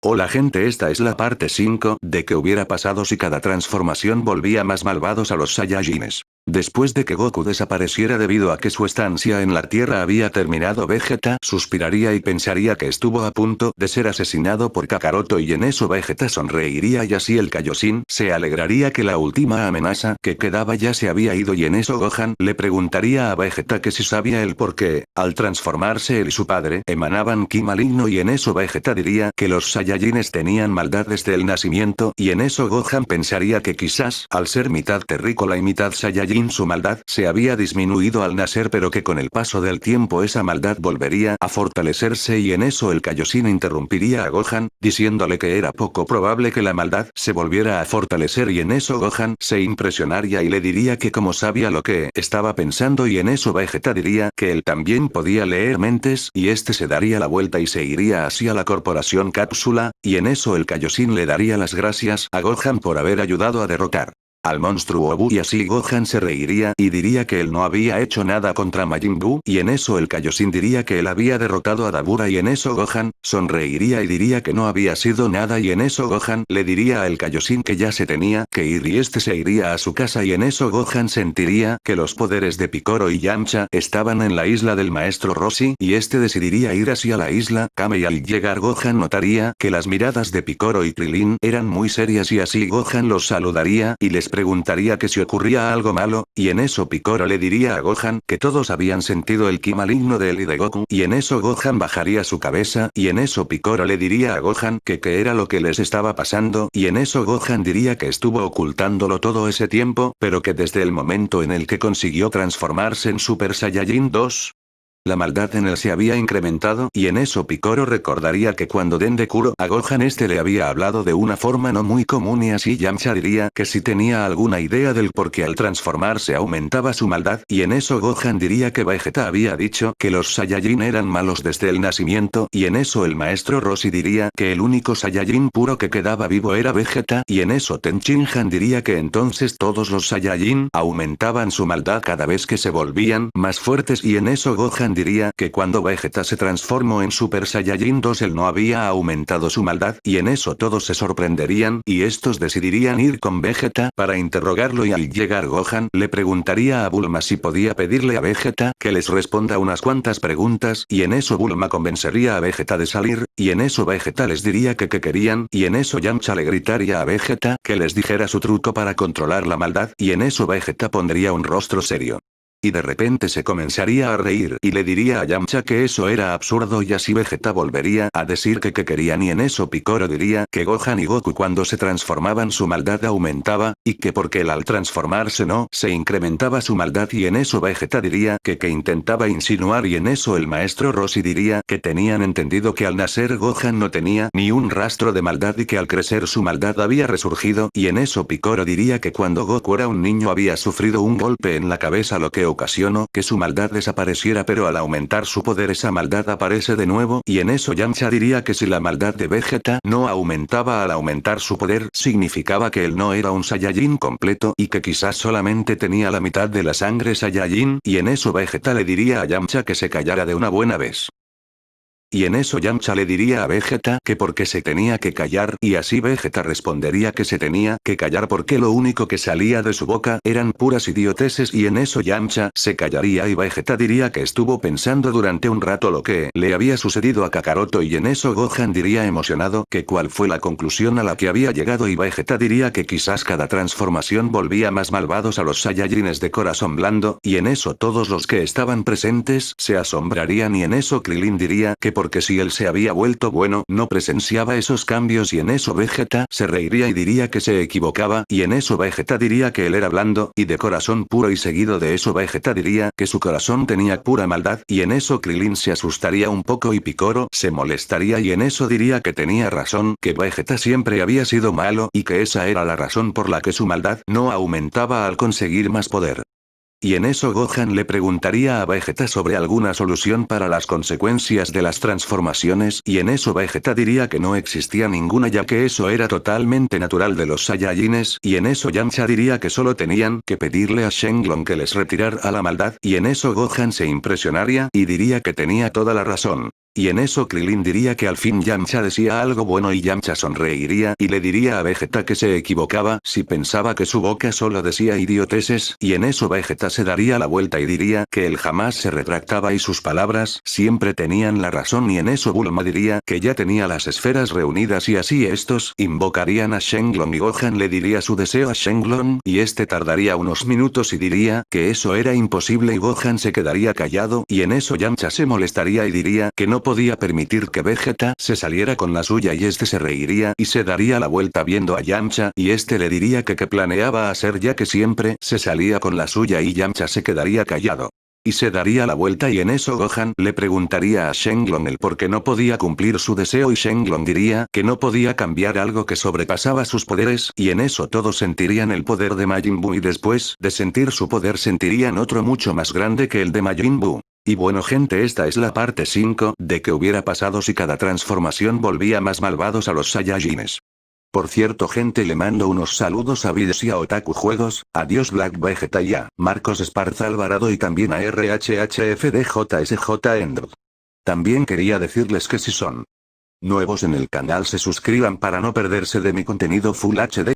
Hola gente, esta es la parte 5 de qué hubiera pasado si cada transformación volvía más malvados a los Saiyajines. Después de que Goku desapareciera debido a que su estancia en la Tierra había terminado, Vegeta suspiraría y pensaría que estuvo a punto de ser asesinado por Kakaroto, y en eso Vegeta sonreiría y así el Kaioshin se alegraría que la última amenaza que quedaba ya se había ido, y en eso Gohan le preguntaría a Vegeta que si sabía el por qué, al transformarse él y su padre emanaban ki maligno, y en eso Vegeta diría que los Saiyajines tenían maldad desde el nacimiento, y en eso Gohan pensaría que quizás, al ser mitad terrícola y mitad Saiyajin, su maldad se había disminuido al nacer, pero que con el paso del tiempo esa maldad volvería a fortalecerse, y en eso el Kaioshin interrumpiría a Gohan, diciéndole que era poco probable que la maldad se volviera a fortalecer, y en eso Gohan se impresionaría y le diría que como sabía lo que estaba pensando, y en eso Vegeta diría que él también podía leer mentes, y este se daría la vuelta y se iría hacia la corporación Cápsula, y en eso el Kaioshin le daría las gracias a Gohan por haber ayudado a derrotar al monstruo Buu, y así Gohan se reiría y diría que él no había hecho nada contra Majin Buu, y en eso el Kaioshin diría que él había derrotado a Dabura, y en eso Gohan sonreiría y diría que no había sido nada, y en eso Gohan le diría al Kaioshin que ya se tenía que ir y este se iría a su casa, y en eso Gohan sentiría que los poderes de Piccolo y Yamcha estaban en la isla del maestro Roshi, y este decidiría ir hacia la isla Kame, y al llegar Gohan notaría que las miradas de Piccolo y Krillin eran muy serias, y así Gohan los saludaría y les preguntaría que si ocurría algo malo, y en eso Piccolo le diría a Gohan que todos habían sentido el ki maligno de él y de Goku, y en eso Gohan bajaría su cabeza, y en eso Piccolo le diría a Gohan que qué era lo que les estaba pasando, y en eso Gohan diría que estuvo ocultándolo todo ese tiempo, pero que desde el momento en el que consiguió transformarse en Super Saiyajin 2, la maldad en él se había incrementado, y en eso Piccolo recordaría que cuando Dendekuro a Gohan le había hablado de una forma no muy común, y así Yamcha diría que si tenía alguna idea del por qué al transformarse aumentaba su maldad, y en eso Gohan diría que Vegeta había dicho que los Saiyajin eran malos desde el nacimiento, y en eso el maestro Roshi diría que el único Saiyajin puro que quedaba vivo era Vegeta, y en eso Tenshinhan diría que entonces todos los Saiyajin aumentaban su maldad cada vez que se volvían más fuertes, y en eso Gohan diría que cuando Vegeta se transformó en Super Saiyajin 2 él no había aumentado su maldad, y en eso todos se sorprenderían, y estos decidirían ir con Vegeta para interrogarlo, y al llegar Gohan le preguntaría a Bulma si podía pedirle a Vegeta que les responda unas cuantas preguntas, y en eso Bulma convencería a Vegeta de salir, y en eso Vegeta les diría que querían, y en eso Yamcha le gritaría a Vegeta que les dijera su truco para controlar la maldad, y en eso Vegeta pondría un rostro serio. Y de repente se comenzaría a reír y le diría a Yamcha que eso era absurdo, y así Vegeta volvería a decir que querían, y en eso Piccolo diría que Gohan y Goku cuando se transformaban su maldad aumentaba, y que porque él al transformarse no se incrementaba su maldad, y en eso Vegeta diría que intentaba insinuar, y en eso el maestro Roshi diría que tenían entendido que al nacer Gohan no tenía ni un rastro de maldad y que al crecer su maldad había resurgido, y en eso Piccolo diría que cuando Goku era un niño había sufrido un golpe en la cabeza lo que ocasionó que su maldad desapareciera, pero al aumentar su poder esa maldad aparece de nuevo, y en eso Yamcha diría que si la maldad de Vegeta no aumentaba al aumentar su poder significaba que él no era un Saiyajin completo y que quizás solamente tenía la mitad de la sangre Saiyajin, y en eso Vegeta le diría a Yamcha que se callara de una buena vez. Y en eso Yamcha le diría a Vegeta que porque se tenía que callar, y así Vegeta respondería que se tenía que callar porque lo único que salía de su boca eran puras idioteces, y en eso Yamcha se callaría y Vegeta diría que estuvo pensando durante un rato lo que le había sucedido a Kakaroto, y en eso Gohan diría emocionado que cuál fue la conclusión a la que había llegado, y Vegeta diría que quizás cada transformación volvía más malvados a los Saiyajines de corazón blando, y en eso todos los que estaban presentes se asombrarían, y en eso Krillin diría que porque si él se había vuelto bueno no presenciaba esos cambios, y en eso Vegeta se reiría y diría que se equivocaba, y en eso Vegeta diría que él era blando y de corazón puro, y seguido de eso Vegeta diría que su corazón tenía pura maldad, y en eso Krillin se asustaría un poco y Piccolo se molestaría, y en eso diría que tenía razón, que Vegeta siempre había sido malo y que esa era la razón por la que su maldad no aumentaba al conseguir más poder. Y en eso Gohan le preguntaría a Vegeta sobre alguna solución para las consecuencias de las transformaciones, y en eso Vegeta diría que no existía ninguna ya que eso era totalmente natural de los Saiyajines, y en eso Yamcha diría que solo tenían que pedirle a Shenlong que les retirara la maldad, y en eso Gohan se impresionaría y diría que tenía toda la razón. Y en eso Krillin diría que al fin Yamcha decía algo bueno y Yamcha sonreiría y le diría a Vegeta que se equivocaba si pensaba que su boca solo decía idioteces, y en eso Vegeta se daría la vuelta y diría que él jamás se retractaba y sus palabras siempre tenían la razón, y en eso Bulma diría que ya tenía las esferas reunidas y así estos invocarían a Shenlong y Gohan le diría su deseo a Shenlong y este tardaría unos minutos y diría que eso era imposible y Gohan se quedaría callado y en eso Yamcha se molestaría y diría que no podía permitir que Vegeta se saliera con la suya y este se reiría y se daría la vuelta viendo a Yamcha y este le diría que qué planeaba hacer ya que siempre se salía con la suya y Yamcha se quedaría callado. Y se daría la vuelta y en eso Gohan le preguntaría a Shenlong el por qué no podía cumplir su deseo y Shenlong diría que no podía cambiar algo que sobrepasaba sus poderes y en eso todos sentirían el poder de Majin Buu y después de sentir su poder sentirían otro mucho más grande que el de Majin Buu. Y bueno gente, esta es la parte 5 de qué hubiera pasado si cada transformación volvía más malvados a los Saiyajines. Por cierto gente, le mando unos saludos a Vides y a Otaku Juegos, adiós Black Vegeta y a Marcos Esparza Alvarado y también a RHHFDJSJ Endro. También quería decirles que si son nuevos en el canal se suscriban para no perderse de mi contenido Full HD.